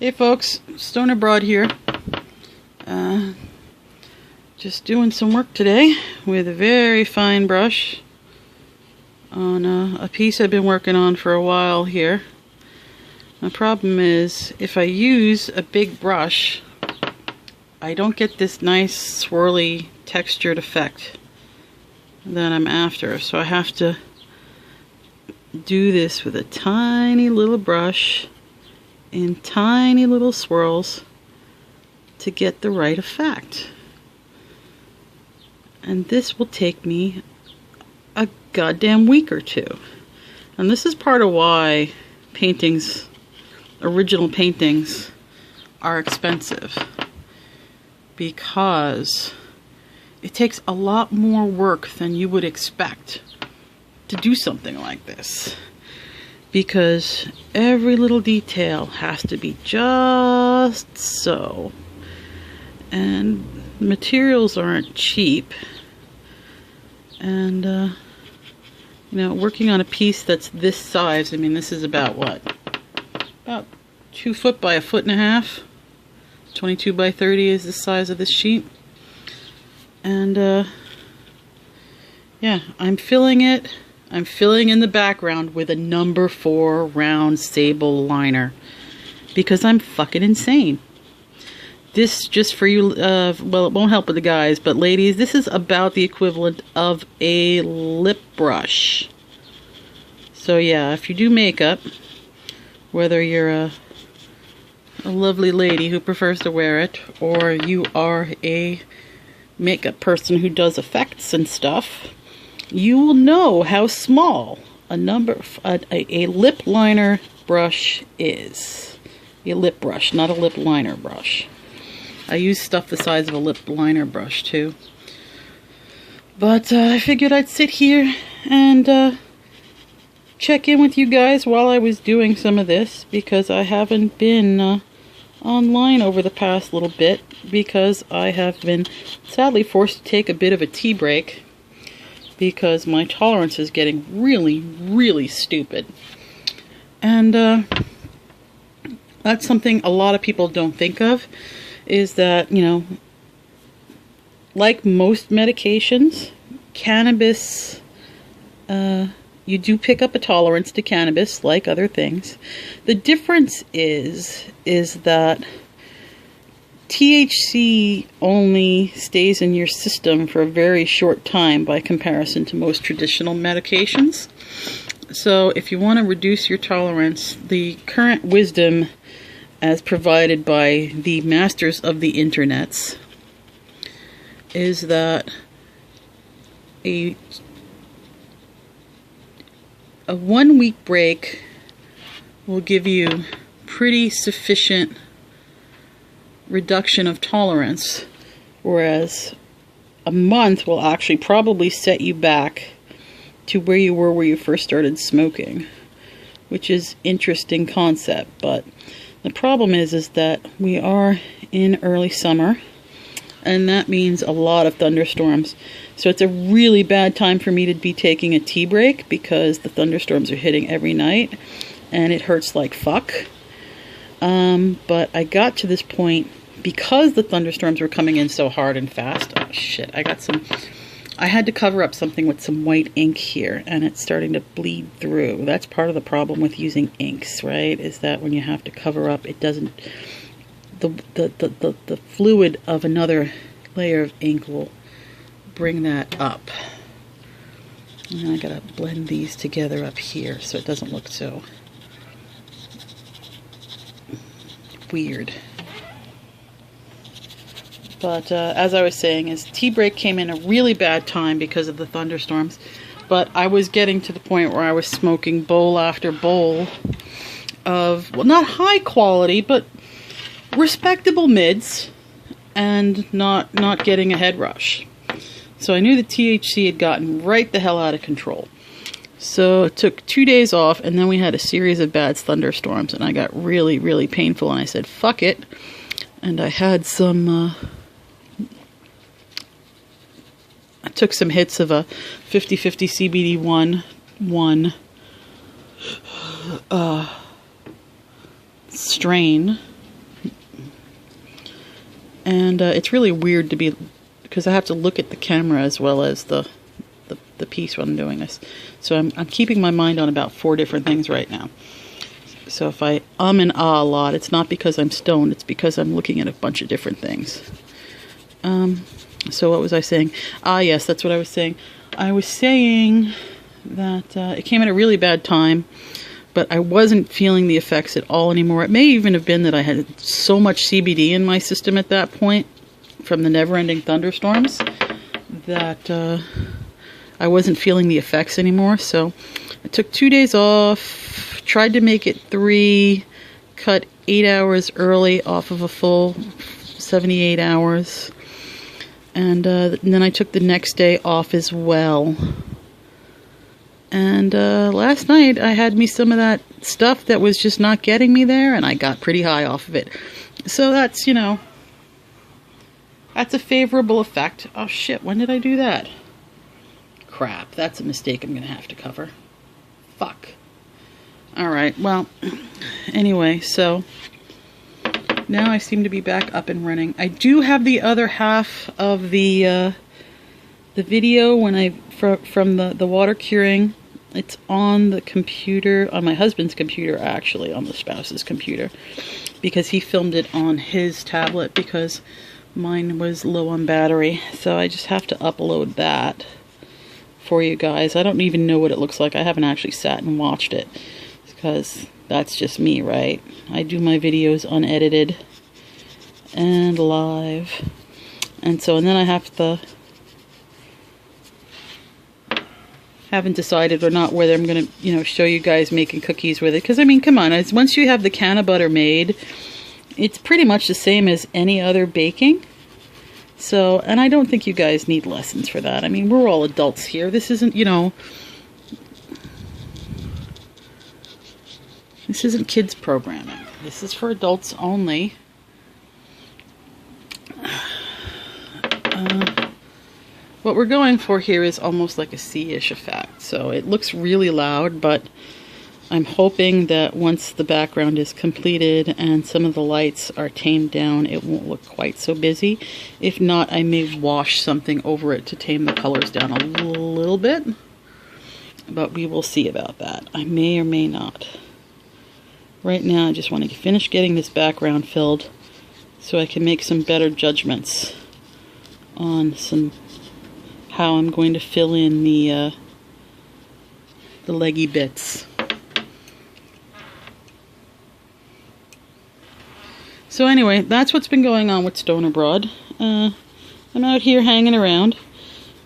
Hey folks, Stoner Broad here. Just doing some work today with a very fine brush on a piece I've been working on for a while here. The problem is, if I use a big brush, I don't get this nice swirly textured effect that I'm after. So I have to do this with a tiny little brush in tiny little swirls to get the right effect. And this will take me a goddamn week or two. And this is part of why paintings, original paintings, are expensive. Because it takes a lot more work than you would expect to do something like this. Because every little detail has to be just so. And materials aren't cheap. And, you know, working on a piece that's this size, I mean, this is about what? About 2 foot by 1.5 feet. 22 by 30 is the size of this sheet. And, yeah, I'm filling it. I'm filling in the background with a number 4 round sable liner. Because I'm fucking insane. This, just for you, well, it won't help with the guys, but ladies, this is about the equivalent of a lip brush. So yeah, if you do makeup, whether you're a lovely lady who prefers to wear it, or you are a makeup person who does effects and stuff, you will know how small a lip liner brush is. A lip brush, not a lip liner brush. I use stuff the size of a lip liner brush too. But I figured I'd sit here and check in with you guys while I was doing some of this, because I haven't been online over the past little bit, because I have been sadly forced to take a bit of a tea break because my tolerance is getting really, really stupid. And that's something a lot of people don't think of. Is that, you know, like most medications, cannabis, you do pick up a tolerance to cannabis, like other things. The difference is that THC only stays in your system for a very short time by comparison to most traditional medications. So if you want to reduce your tolerance, the current wisdom as provided by the masters of the internets is that a 1 week break will give you pretty sufficient reduction of tolerance, whereas a month will actually probably set you back to where you were where you first started smoking, which is interesting concept. But the problem is that we are in early summer, and that means a lot of thunderstorms. So it's a really bad time for me to be taking a tea break, because the thunderstorms are hitting every night, and it hurts like fuck. But I got to this point because the thunderstorms were coming in so hard and fast. Oh shit, I had to cover up something with some white ink here, and it's starting to bleed through. That's part of the problem with using inks, right? Is that when you have to cover up, it doesn't, the fluid of another layer of ink will bring that up. And I gotta blend these together up here so it doesn't look so weird. But as I was saying, is tea break came in a really bad time because of the thunderstorms. But I was getting to the point where I was smoking bowl after bowl of, well, not high quality, but respectable mids, and not getting a head rush. So I knew the THC had gotten right the hell out of control. So it took 2 days off, and then we had a series of bad thunderstorms, and I got really, really painful, and I said, fuck it. And I had some, I took some hits of a 50/50 CBD1 strain, And it's really weird to be, because I have to look at the camera as well as the piece when I'm doing this. So I'm keeping my mind on about 4 different things right now. So if I and ah a lot, it's not because I'm stoned, it's because I'm looking at a bunch of different things. So what was I saying? Ah, yes, that's what I was saying. I was saying that it came at a really bad time, but I wasn't feeling the effects at all anymore. It may even have been that I had so much CBD in my system at that point from the never-ending thunderstorms that I wasn't feeling the effects anymore. So I took 2 days off, tried to make it 3, cut 8 hours early off of a full 78 hours. And then I took the next day off as well. And last night I had me some of that stuff that was just not getting me there, and I got pretty high off of it. So that's, you know, that's a favorable effect. Oh shit, when did I do that? Crap, that's a mistake I'm going to have to cover. Fuck. Alright, well, anyway, so now I seem to be back up and running. I do have the other half of the video when from the water curing. It's on the computer, on my husband's computer actually, on the spouse's computer, because he filmed it on his tablet because mine was low on battery. So I just have to upload that for you guys. I don't even know what it looks like. I haven't actually sat and watched it because that's just me, right? I do my videos unedited and live. And then I have to, haven't decided or not whether I'm going to, you know, show you guys making cookies with it. Because, I mean, come on, once you have the can of butter made, it's pretty much the same as any other baking. So, and I don't think you guys need lessons for that. I mean, we're all adults here. This isn't, you know, this isn't kids programming. This is for adults only. What we're going for here is almost like a sea-ish effect. So it looks really loud, but I'm hoping that once the background is completed and some of the lights are tamed down, it won't look quite so busy. If not, I may wash something over it to tame the colors down a little bit. But we will see about that. I may or may not. Right now, I just want to finish getting this background filled so I can make some better judgments on how I'm going to fill in the leggy bits. So anyway, that's what's been going on with Stone Abroad. I'm out here hanging around.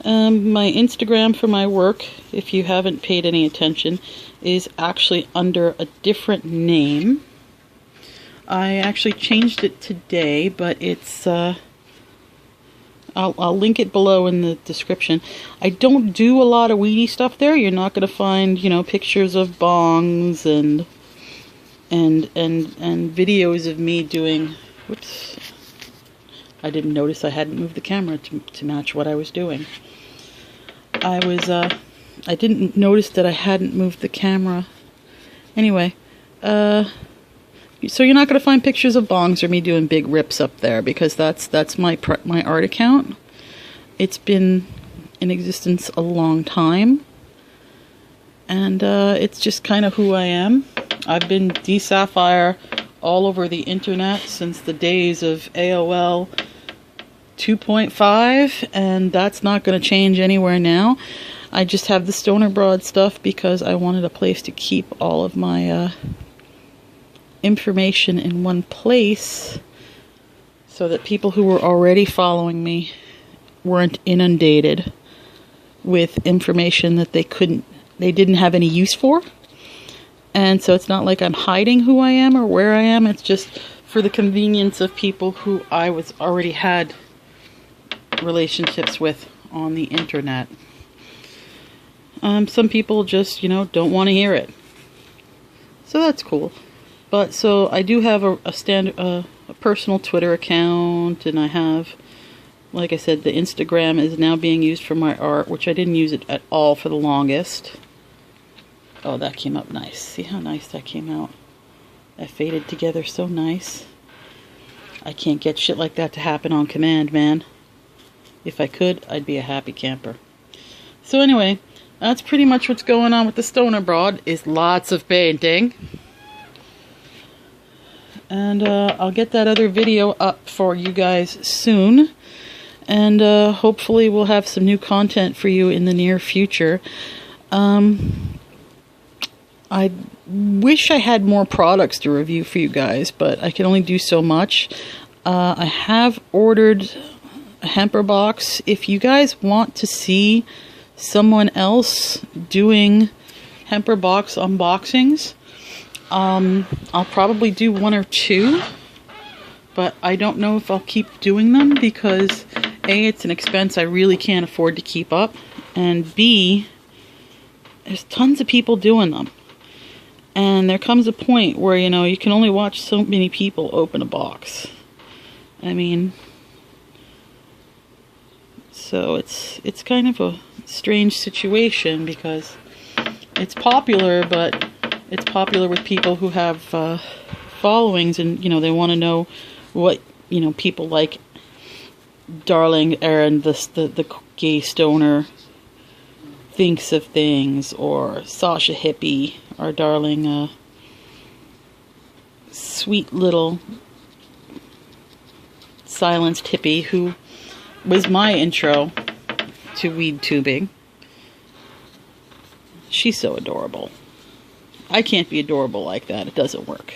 My Instagram for my work, if you haven't paid any attention, is actually under a different name. I actually changed it today, but it's I'll link it below in the description. I don't do a lot of weedy stuff there. You're not going to find, you know, pictures of bongs and videos of me doing. Whoops! I didn't notice I hadn't moved the camera to match what I was doing. I didn't notice that I hadn't moved the camera. Anyway, so you're not going to find pictures of bongs or me doing big rips up there, because that's my art account. It's been in existence a long time, and it's just kind of who I am. I've been D Sapphire all over the internet since the days of AOL 2.5, and that's not going to change anywhere now. I just have the Stone Abroad stuff because I wanted a place to keep all of my information in one place so that people who were already following me weren't inundated with information that they didn't have any use for. And so it's not like I'm hiding who I am or where I am. It's just for the convenience of people who I already had relationships with on the internet. Some people just, you know, don't want to hear it. So that's cool. But so I do have a personal Twitter account, and I have, like I said, the Instagram is now being used for my art, which I didn't use it at all for the longest. Oh, that came up nice. See how nice that came out? That faded together so nice. I can't get shit like that to happen on command, man. If I could, I'd be a happy camper. So anyway, that's pretty much what's going on with the Stoner Broad, is lots of painting. And I'll get that other video up for you guys soon. And hopefully we'll have some new content for you in the near future. I wish I had more products to review for you guys, but I can only do so much. I have ordered a hamper box. If you guys want to see someone else doing hamper box unboxings, I'll probably do 1 or 2, but I don't know if I'll keep doing them because A, it's an expense I really can't afford to keep up, and B, there's tons of people doing them. And there comes a point where, you know, you can only watch so many people open a box. I mean, so it's kind of a strange situation because it's popular, but it's popular with people who have followings, and you know, they want to know what, you know, people like Darling Aaron, the gay stoner, thinks of things, or Sasha Hippie, our darling sweet little silenced hippie who was my intro to weed tubing. She's so adorable. I can't be adorable like that. It doesn't work.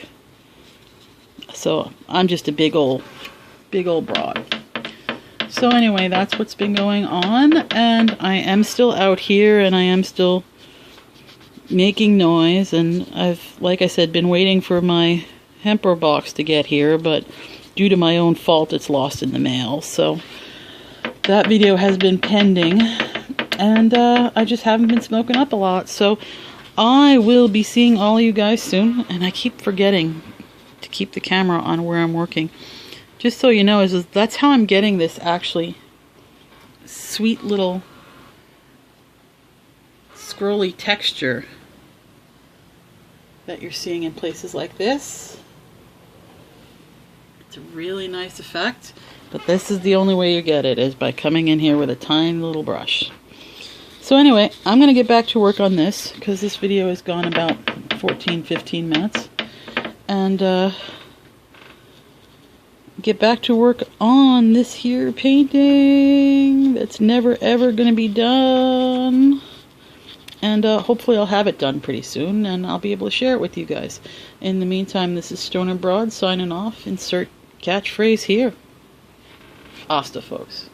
So I'm just a big old broad. So anyway, that's what's been going on, and I am still out here, and I am still making noise, and I've, like I said, been waiting for my hamper box to get here, but due to my own fault, it's lost in the mail. So that video has been pending, and I just haven't been smoking up a lot. So I will be seeing all of you guys soon, and I keep forgetting to keep the camera on where I'm working. Just so you know, that's how I'm getting this actually sweet little scrolly texture that you're seeing in places like this. It's a really nice effect, but this is the only way you get it, is by coming in here with a tiny little brush. So anyway, I'm going to get back to work on this because this video has gone about 14-15 minutes, and get back to work on this here painting that's never ever going to be done. And hopefully I'll have it done pretty soon, and I'll be able to share it with you guys. In the meantime, this is Stoner Broad signing off. Insert catchphrase here. Hasta, folks.